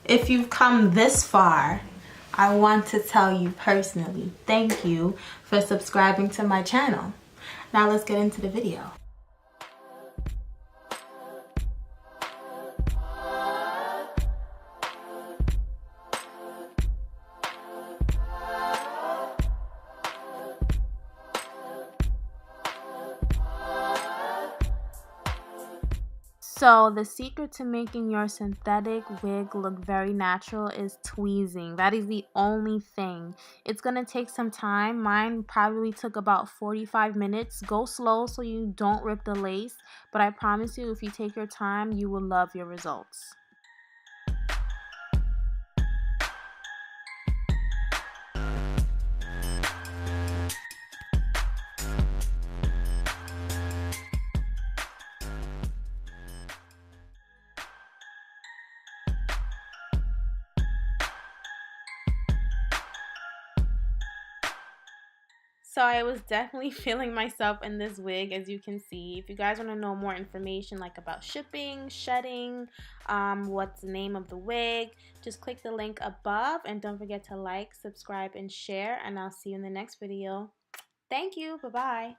If you've come this far, I want to tell you personally, thank you for subscribing to my channel. Now let's get into the video. So the secret to making your synthetic wig look very natural is tweezing. That is the only thing. It's going to take some time. Mine probably took about 45 minutes. Go slow so you don't rip the lace, but I promise you, if you take your time, you will love your results. So I was definitely feeling myself in this wig, as you can see. If you guys want to know more information like about shipping, shedding, what's the name of the wig, just click the link above and don't forget to like, subscribe, and share, and I'll see you in the next video. Thank you. Bye-bye.